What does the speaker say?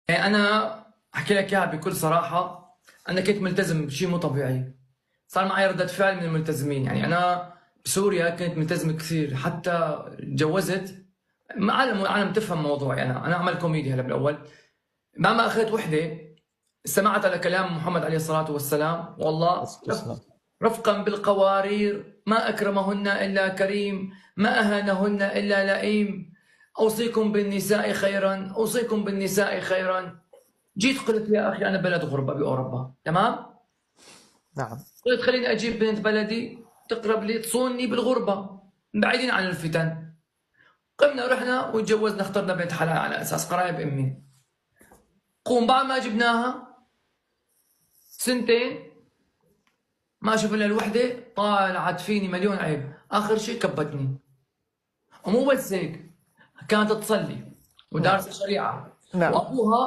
يعني أنا أحكي لك إياها بكل صراحة، أنا كنت ملتزم بشيء مو طبيعي. صار معي ردة فعل من الملتزمين. يعني أنا بسوريا كنت ملتزم كثير، حتى تجوزت. ما عالم تفهم موضوعي. أنا أعمل كوميديا هلا بالأول. ما أخذت وحدة استمعت على كلام محمد عليه الصلاة والسلام، والله السلام. رفقا بالقوارير ما أكرمهن إلا كريم، ما أهانهن إلا لئيم، أوصيكم بالنساء خيرا، أوصيكم بالنساء خيرا. جيت قلت يا أخي أنا بلد غربة بأوروبا، تمام؟ نعم. قلت خليني أجيب بنت بلدي تقرب لي تصونني بالغربة، بعيدين عن الفتن. قمنا رحنا وتجوزنا، اخترنا بنت حلال على أساس قرايب أمي. قوم بعد ما جبناها سنتين ما اشوف الا الوحده طالعت فيني مليون عيب، اخر شيء كبتني. ومو بس هيك، كانت تصلي نعم. ودارسه شريعه، نعم. وابوها